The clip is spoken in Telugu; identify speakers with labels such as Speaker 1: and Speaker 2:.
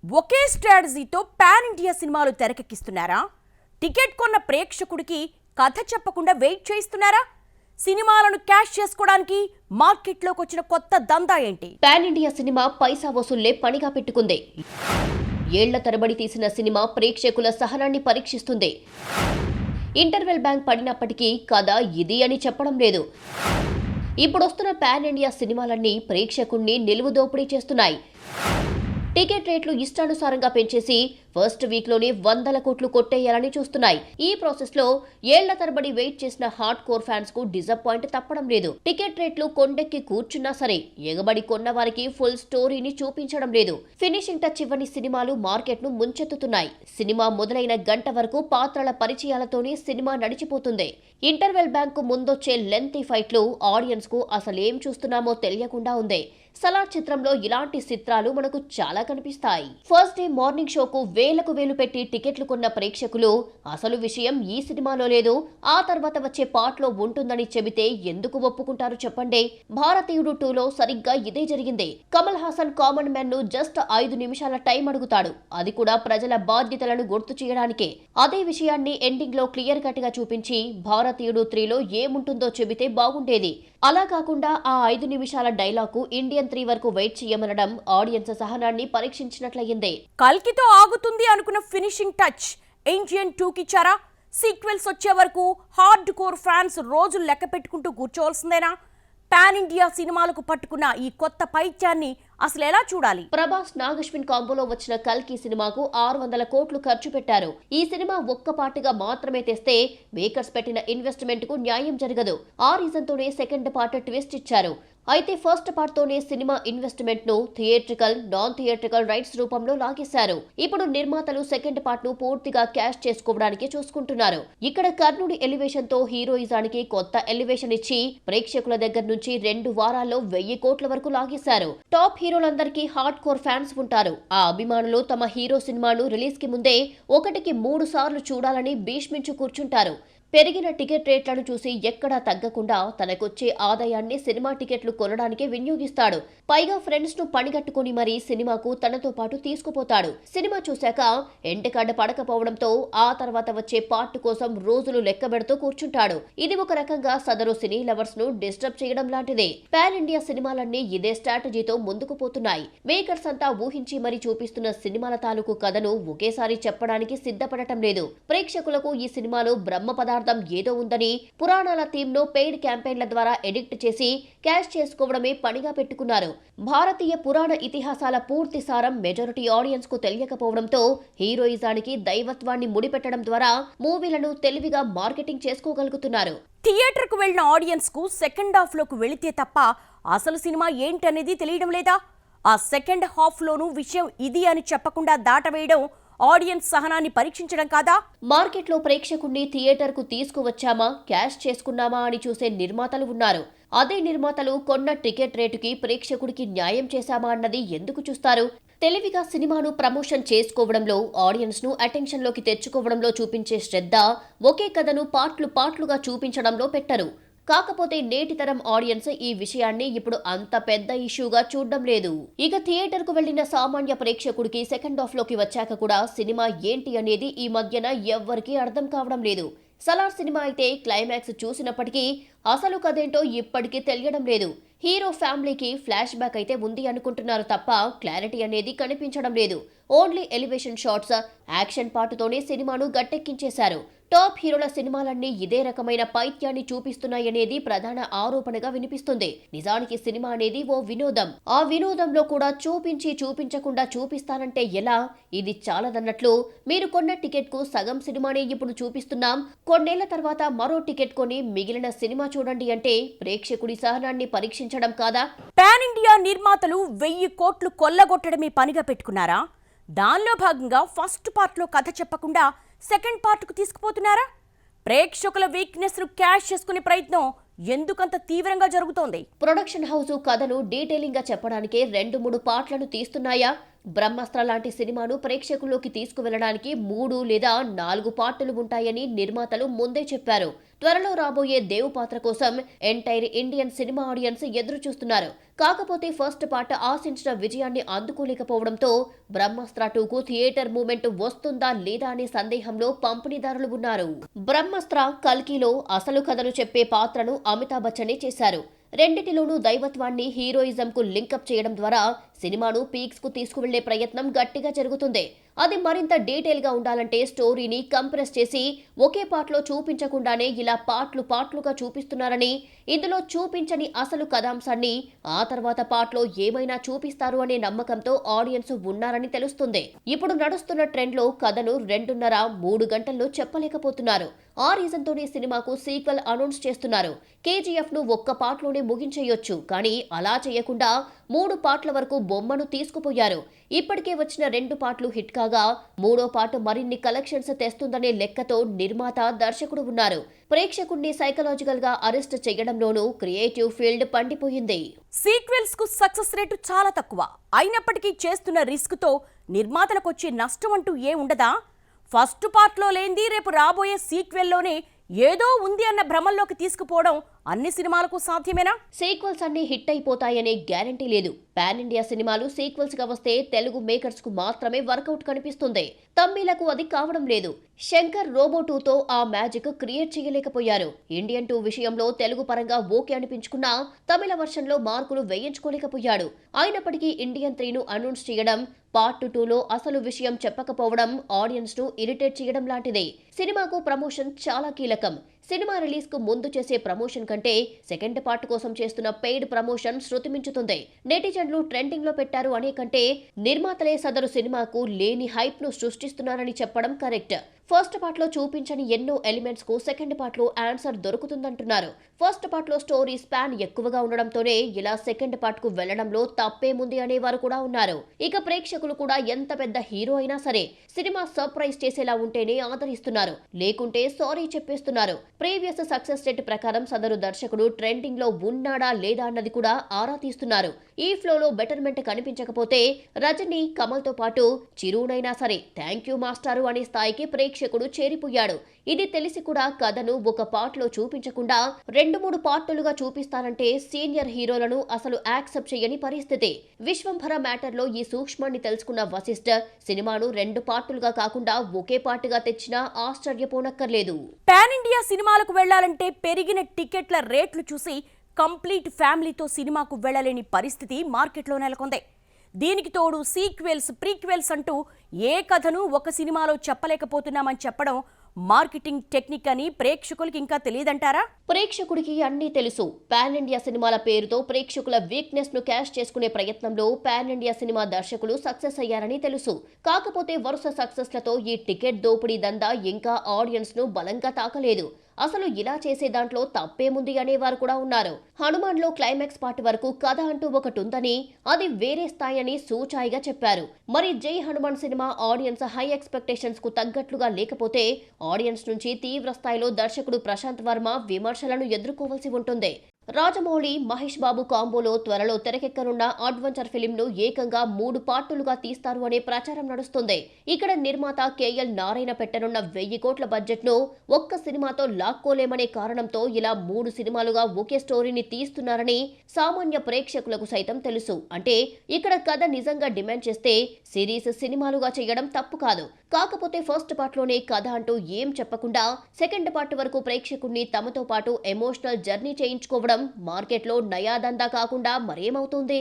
Speaker 1: ఒకే స్ట్రాటజీతో పాన్ ఇండియా సినిమాలు తెరకెక్కిస్తున్నారా? టికెట్ కొన్న ప్రేక్షకుడికి కథ చెప్పకుండా వెయిట్ చేయిస్తున్నారా? సినిమాలను క్యాష్ చేసుకోవడానికి మార్కెట్లోకి వచ్చిన కొత్త దందా ఏంటి?
Speaker 2: పాన్ ఇండియా సినిమా పైసా వసూళ్లే పనిగా పెట్టుకుంది. ఏళ్ల తరబడి తీసిన సినిమా ప్రేక్షకుల సహనాన్ని పరీక్షిస్తుంది. ఇంటర్వెల్ బ్యాంక్ పడినప్పటికీ కథ ఇది అని చెప్పడం లేదు. ఇప్పుడొస్తున్న పాన్ ఇండియా సినిమాలన్నీ ప్రేక్షకుణ్ణి నిలువుదోపిడీ చేస్తున్నాయి. టికెట్ రేట్లు ఇష్టానుసారంగా పెంచేసి ఫస్ట్ వీక్లోనే 100 కోట్లు కొట్టేయాలని చూస్తున్నాయి. ఈ ప్రాసెస్ లో ఏళ్ల తరబడి వెయిట్ చేసిన హార్డ్ కోర్ ఫ్యాన్స్ కు డిసప్పాయింట్ తప్పడం లేదు. టికెట్ రేట్లు కొండెక్కి కూర్చున్నా సరే ఎగబడి కొన్న వారికి ఫుల్ స్టోరీని చూపించడం లేదు. ఫినిషింగ్ టచ్ ఇవ్వని సినిమాలు మార్కెట్ ను ముంచెత్తుతున్నాయి. సినిమా మొదలైన గంట వరకు పాత్రల పరిచయాలతోనే సినిమా నడిచిపోతుంది. ఇంటర్వెల్ బ్యాంక్ కు ముందొచ్చే లెంతీ ఫైట్లు ఆడియన్స్ కు అసలేం చూస్తున్నామో తెలియకుండా ఉంది. సలార్ చిత్రంలో ఇలాంటి చిత్రాలు మనకు చాలా కనిపిస్తాయి. ఫస్ట్ డే మార్నింగ్ షోకు వేలకు వేలు పెట్టి టికెట్లు కొన్న ప్రేక్షకులు అసలు విషయం ఈ సినిమాలో లేదు, ఆ తర్వాత వచ్చే పార్ట్ లో ఉంటుందని చెబితే ఎందుకు ఒప్పుకుంటారు చెప్పండి. భారతీయుడు 2లో సరిగ్గా ఇదే జరిగింది. కమల్ హాసన్ కామన్ మ్యాన్ ను జస్ట్ 5 నిమిషాల టైం అడుగుతాడు, అది కూడా ప్రజల బాధ్యతలను గుర్తు చేయడానికే. అదే విషయాన్ని ఎండింగ్ లో క్లియర్ కట్ గా చూపించి భారతీయుడు 3లో ఏముంటుందో చెబితే బాగుండేది. అలా కాకుండా ఆ 5 నిమిషాల డైలాగు ఇండియన్ 3 వరకు వెయిట్ చేయమనడం ఆడియన్స్ సహనాన్ని పరీక్షించినట్లయింది.
Speaker 1: కల్కితో ఆగుతుంది అనుకున్న ఫినిషింగ్ టచ్ ఇండియన్ 2కిచ్చారా? సీక్వెల్స్ వచ్చే వరకు హార్డ్ కోర్ ఫ్యాన్స్ రోజులు లెక్క పెట్టుకుంటూ కూర్చోవలసిందేనా? పాన్ ఇండియా సినిమాలకు పట్టుకున్న ఈ కొత్త పైత్యాన్ని అసలు ఎలా చూడాలి?
Speaker 2: ప్రభాస్ నాగశ్విన్ కాంబోలో వచ్చిన కల్కి సినిమాకు 600 కోట్లు ఖర్చు పెట్టారు. ఈ సినిమా ఒక్క పార్ట్గా మాత్రమే తెస్తే మేకర్స్ పెట్టిన ఇన్వెస్ట్మెంట్ కు న్యాయం జరగదు. ఆ రీజన్ తోనే సెకండ్ పార్ట్ ట్విస్ట్ ఇచ్చారు. అయితే ఫస్ట్ పార్ట్ తోనే సినిమా ఇన్వెస్ట్మెంట్ ను థియేట్రికల్, నాన్ థియేట్రికల్ రైట్స్ రూపంలో లాగేశారు. ఇప్పుడు నిర్మాతలు సెకండ్ పార్ట్ ను పూర్తిగా క్యాష్ చేసుకోవడానికి చూసుకుంటున్నారు. ఇక్కడ కర్ణుడి ఎలివేషన్ తో హీరోయిజానికి కొత్త ఎలివేషన్ ఇచ్చి ప్రేక్షకుల దగ్గర నుంచి 2 వారాల్లో 1000 కోట్ల వరకు లాగేశారు. టాప్ హీరోలందరికీ హార్డ్ కోర్ ఫ్యాన్స్ ఉంటారు. ఆ అభిమానులు తమ హీరో సినిమాను రిలీజ్ కి ముందే 1కి 3 సార్లు చూడాలని భీష్మించు కూర్చుంటారు. పెరిగిన టికెట్ రేట్లను చూసి ఎక్కడా తగ్గకుండా తనకొచ్చే ఆదాయాన్ని సినిమా టికెట్లు కొనడానికి వినియోగిస్తాడు. పైగా ఫ్రెండ్స్ ను పనిగట్టుకుని మరీ సినిమాకు తనతో పాటు తీసుకుపోతాడు. సినిమా చూశాక ఎంటకాడ పడకపోవడంతో ఆ తర్వాత వచ్చే పార్ట్ కోసం రోజులు లెక్కబెడుతూ కూర్చుంటాడు. ఇది ఒక రకంగా సదరు సినీ లవర్స్ ను డిస్టర్బ్ చేయడం లాంటిదే. పాన్ ఇండియా సినిమాలన్నీ ఇదే స్ట్రాటజీతో ముందుకు పోతున్నాయి. మేకర్స్ అంతా ఊహించి మరీ చూపిస్తున్న సినిమాల తాలూకు కథను ఒకేసారి చెప్పడానికి సిద్ధపడటం లేదు. ప్రేక్షకులకు ఈ సినిమాలో బ్రహ్మ పదార్థం ఏదో ఉందని పురాణాల థీమ్ ను పెయిడ్ క్యాంపెయిన్ల ద్వారా ఎడిక్ట్ చేసి క్యాష్ చేసుకోవడమే పనిగా పెట్టుకున్నారు. భారతీయ పురాణ ఇతిహాసాల పూర్తి సారం మెజారిటీ ఆడియన్స్ కు తెలియకపోవడంతో హీరోయిజానికి దైవత్వాన్ని ముడిపెట్టడం ద్వారా మూవీలను తెలివిగా మార్కెటింగ్ చేసుకోగలుగుతున్నారు.
Speaker 1: థియేటర్ కు వెళ్లిన ఆడియన్స్ కు సెకండ్ హాఫ్ లోకి వెళితే తప్ప అసలు సినిమా ఏంటనేది తెలియడం లేదా? ఆ సెకండ్ హాఫ్ లోనూ విషయం ఇది అని చెప్పకుండా దాటవేయడం ఆడియన్స్ సహనాన్ని పరీక్షించడం కాదా?
Speaker 2: మార్కెట్లో ప్రేక్షకుణ్ణి థియేటర్ కు తీసుకువచ్చామా, క్యాష్ చేసుకున్నామా అని చూసే నిర్మాతలు ఉన్నారు. అదే నిర్మాతలు కొన్న టికెట్ రేటుకి ప్రేక్షకుడికి న్యాయం చేశామా అన్నది ఎందుకు చూస్తారు? తెలివిగా సినిమాను ప్రమోషన్ చేసుకోవడంలో, ఆడియన్స్ ను అటెన్షన్ లోకి తెచ్చుకోవడంలో చూపించే శ్రద్ధ ఒకే కథను పార్ట్లుగా చూపించడంలో పెట్టరు. కాకపోతే నేటి తరం ఆడియన్స్ ఈ విషయాన్ని ఇప్పుడు అంత పెద్ద ఇష్యూగా చూడడం లేదు. ఇక థియేటర్ కు వెళ్లిన సామాన్య ప్రేక్షకుడికి సెకండ్ హాఫ్ లోకి వచ్చాక కూడా సినిమా ఏంటి అనేది ఈ మధ్యన ఎవ్వరికీ అర్థం కావడం లేదు. సలార్ సినిమా అయితే క్లైమాక్స్ చూసినప్పటికీ అసలు కథేంటో ఇప్పటికీ తెలియడం లేదు. హీరో ఫ్యామిలీకి ఫ్లాష్ బ్యాక్ అయితే ఉంది అనుకుంటున్నారు తప్ప క్లారిటీ అనేది కనిపించడం లేదు. ఓన్లీ ఎలివేషన్ షాట్స్, యాక్షన్ పార్టుతోనే సినిమాను గట్టెక్కించేశారు. టాప్ హీరోల సినిమాలన్నీ ఇదే రకమైన పైత్యాన్ని చూపిస్తున్నాయనేది ప్రధాన ఆరోపణగా వినిపిస్తుంది. నిజానికి సినిమా అనేది ఓ వినోదం. ఆ వినోదంలో కూడా చూపించకుండా చూపిస్తానంటే ఎలా? ఇది చాలదన్నట్లు మీరు కొన్న టికెట్ కు సగం సినిమానే ఇప్పుడు చూపిస్తున్నాం, కొన్నేళ్ల తర్వాత మరో టికెట్ కొని మిగిలిన సినిమా చూడండి అంటే ప్రేక్షకుడి సహనాన్ని పరీక్షించడం కాదా?
Speaker 1: పాన్ ఇండియా నిర్మాతలు 1000 కోట్లు కొల్లగొట్టడమే పనిగా పెట్టుకున్నారా? దానిలో భాగంగా ఫస్ట్ పార్ట్ లో కథ చెప్పకుండా సెకండ్ పార్ట్ కు తీసుకుపోతున్నారా? ప్రేక్షకుల వీక్నెస్ ను క్యాష్ చేసుకునే ప్రయత్నం ఎందుకంత తీవ్రంగా జరుగుతోంది?
Speaker 2: ప్రొడక్షన్ హౌస్ కథను డీటెయిలింగ్ గా చెప్పడానికే 2-3 పార్ట్లను తీస్తున్నాయా? బ్రహ్మాస్త్ర లాంటి సినిమాను ప్రేక్షకుల్లోకి తీసుకువెళ్లడానికి 3 లేదా 4 పార్టులు ఉంటాయని నిర్మాతలు ముందే చెప్పారు. త్వరలో రాబోయే దేవ్ పాత్ర కోసం ఎంటైర్ ఇండియన్ సినిమా ఆడియన్స్ ఎదురు చూస్తున్నారు. కాకపోతే ఫస్ట్ పార్ట్ ఆశించిన విజయాన్ని అందుకోలేకపోవడంతో బ్రహ్మాస్త్ర 2కు థియేటర్ మూమెంట్ వస్తుందా లేదా అనే సందేహంలో పంపిణీదారులు ఉన్నారు. బ్రహ్మాస్త్ర కల్కిలో అసలు కథను చెప్పే పాత్రను అమితాబ్ బచ్చనే చేశారు. రెండిటిలోనూ దైవత్వాన్ని హీరోయిజంకు లింకప్ చేయడం ద్వారా సినిమాను పీక్స్ కు తీసుకువెళ్లే ప్రయత్నం గట్టిగా జరుగుతుంది. అది మరింత డీటెయిల్ గా ఉండాలంటే స్టోరీని కంప్రెస్ చేసి ఒకే పార్ట్లో చూపించకుండానే ఇలా పార్ట్లుగా చూపిస్తున్నారని, ఇందులో చూపించని అసలు కథాంశాన్ని ఆ తర్వాత పార్ట్లో ఏమైనా చూపిస్తారు అనే నమ్మకంతో ఆడియన్స్ ఉన్నారని తెలుస్తుంది. ఇప్పుడు నడుస్తున్న ట్రెండ్ లో కథను 2.5-3 గంటల్లో చెప్పలేకపోతున్నారు. ఆ రీజన్ తోనే సినిమాకు సీక్వెల్ అనౌన్స్ చేస్తున్నారు. కేజీఎఫ్ ను ఒక్క పార్ట్లోనే ముగించేయొచ్చు, కానీ అలా చేయకుండా 3 పార్ట్ల వరకు బొమ్మను తీసుకుపోయారు. ఇప్పటికే వచ్చిన 2 పార్ట్లు హిట్ కాగా 3వ పార్ట్ మరిన్ని కలెక్షన్స్ తెస్తుందనే లెక్కతో నిర్మాత, దర్శకుడు ఉన్నారు. ప్రేక్షకుడిని సైకలాజికల్ గా అరెస్ట్ చేయడంలోనూ క్రియేటివ్ ఫీల్డ్ పండిపోయింది.
Speaker 1: సీక్వెల్స్ కు సక్సెస్ రేటు చాలా తక్కువ అయినప్పటికీ చేస్తున్న రిస్క్ తో నిర్మాతలకు వచ్చే నష్టం అంటూ ఉండదా? ఫస్ట్ పార్ట్లో లేనిది రేపు రాబోయే సీక్వెల్లోనే ఏదో ఉంది అన్న భ్రమల్లోకి తీసుకుపోవడం అన్ని సినిమాలకు సాధ్యమేనా?
Speaker 2: సీక్వెల్స్ అన్ని హిట్ అయిపోతాయనే గ్యారంటీ లేదు. పాన్ ఇండియా సినిమాలు సీక్వెల్స్ గా వస్తే తెలుగు మేకర్స్ కు మాత్రమే వర్కౌట్ కనిపిస్తుంది. తమిళకు అది కావడం లేదు. శంకర్ రోబో 2తో ఆ మ్యాజిక్ క్రియేట్ చేయలేకపోయారు. ఇండియన్ 2 విషయంలో తెలుగు పరంగా ఓకే అనిపించుకున్నా తమిళ వర్షన్ లో మార్కులు వేయించుకోలేకపోయాడు. అయినప్పటికీ ఇండియన్ 3ను అనౌన్స్ చేయడం, పార్ట్ 2లో అసలు విషయం చెప్పకపోవడం ఆడియన్స్ ను ఇరిటేట్ చేయడం లాంటిదే. సినిమాకు ప్రమోషన్ చాలా కీలకం. సినిమా రిలీజ్ కు ముందు చేసే ప్రమోషన్ కంటే సెకండ్ పార్ట్ కోసం చేస్తున్న పెయిడ్ ప్రమోషన్ శృతి మించుతుంది. నెటిజన్లు ట్రెండింగ్ లో పెట్టారు అనే కంటే నిర్మాతలే సదరు సినిమాకు లేని హైప్ ను సృష్టిస్తున్నారని చెప్పడం కరెక్ట్. ఫస్ట్ పార్ట్ లో చూపించని ఎన్నో ఎలిమెంట్స్ కు సెకండ్ పార్ట్ లో ఆన్సర్ దొరుకుతుందంటున్నారు. ఫస్ట్ పార్ట్ లో స్టోరీ స్పాన్ ఎక్కువగా ఉండడంతోనే ఇలా సెకండ్ పార్ట్ కు వెళ్లడంలో తప్పేముంది అనేవారు కూడా ఉన్నారు. ఇక ప్రేక్షకులు కూడా ఎంత పెద్ద హీరో అయినా సరే సినిమా సర్ప్రైజ్ చేసేలా ఉంటేనే ఆదరిస్తున్నారు, లేకుంటే సారీ చెప్పేస్తున్నారు. ప్రీవియస్ సక్సెస్ రేట్ ప్రకారం సదరు దర్శకుడు ట్రెండింగ్ లో ఉన్నాడా లేదా అన్నది కూడా ఆరా తీస్తున్నారు. ఈ ఫ్లోలో బెటర్మెంట్ కనిపించకపోతే రజనీ, కమల్ తో పాటు చిరునైనా సరే థ్యాంక్ యూ మాస్టారు అనే స్థాయికి ప్రేక్షకుడు చేరిపోయాడు. ఇది తెలిసి కూడా కథను ఒక పార్ట్ లో చూపించకుండా 2-3 పార్టులుగా చూపిస్తానంటే సీనియర్ హీరోలను అసలు యాక్సెప్ట్ చేయని పరిస్థితి. విశ్వంభర మ్యాటర్ లో ఈ సూక్ష్మాన్ని తెలుసుకున్న వశిష్ఠ సినిమాను 2 పార్టులుగా కాకుండా ఒకే పార్టుగా తెచ్చినా ఆశ్చర్యపోనక్కర్లేదు.
Speaker 1: పాన్ ఇండియా సినిమాలకు వెళ్లాలంటే పెరిగిన టికెట్ల రేట్లు చూసి కంప్లీట్ ఫ్యామిలీతో సినిమాకు వెళ్లలేని పరిస్థితి మార్కెట్లో నెలకొంది. దీనికి తోడు సీక్వెల్స్, ప్రీక్వెల్స్ అంటూ ఏ కథను ఒక సినిమాలో చెప్పలేకపోతున్నామని చెప్పడం మార్కెటింగ్ టెక్నిక్ అని ప్రేక్షకులకి ఇంకా తెలియదంటారా?
Speaker 2: ప్రేక్షకుడికి అన్నీ తెలుసు. పాన్ ఇండియా సినిమాల పేరుతో ప్రేక్షకుల వీక్నెస్ ను క్యాష్ చేసుకునే ప్రయత్నంలో పాన్ ఇండియా సినిమా దర్శకులు సక్సెస్ అయ్యారని తెలుసు. కాకపోతే వరుస సక్సెస్లతో ఈ టికెట్ దోపిడీ దందా ఇంకా ఆడియన్స్ ను బలంగా తాకలేదు. అసలు ఇలా చేసే దాంట్లో తప్పేముంది అనేవారు కూడా ఉన్నారు. హనుమాన్ లో క్లైమాక్స్ పార్ట్ వరకు కథ అంటూ ఒకటి ఉందని, అది వేరే స్థాయి అని సూచాయిగా చెప్పారు. మరి జై Hanuman cinema audience high expectations కు తగ్గట్లుగా లేకపోతే ఆడియన్స్ నుంచి తీవ్ర స్థాయిలో దర్శకుడు ప్రశాంత్ వర్మ విమర్శలను ఎదుర్కోవాల్సి ఉంటుంది. రాజమౌళి, మహేష్ బాబు కాంబోలో త్వరలో తెరకెక్కనున్న అడ్వెంచర్ ఫిలిం ను ఏకంగా 3 పార్టులుగా తీస్తారు అనే ప్రచారం నడుస్తుంది. ఇక్కడ నిర్మాత కేఎల్ నారాయణ పెట్టనున్న 1000 కోట్ల బడ్జెట్ ను ఒక్క సినిమాతో లాక్కోలేమనే కారణంతో ఇలా 3 సినిమాలుగా ఒకే స్టోరీని తీస్తున్నారని సామాన్య ప్రేక్షకులకు సైతం తెలుసు. అంటే ఇక్కడ కథ నిజంగా డిమాండ్ చేస్తే సిరీస్ సినిమాలుగా చేయడం తప్పు కాదు. కాకపోతే ఫస్ట్ పార్ట్ లోనే కథ అంటూ ఏం చెప్పకుండా సెకండ్ పార్ట్ వరకు ప్రేక్షకుడిని తమతో పాటు ఎమోషనల్ జర్నీ చేయించుకోవడం మార్కెట్లో నయాదందా కాకుండా మరేమవుతుంది?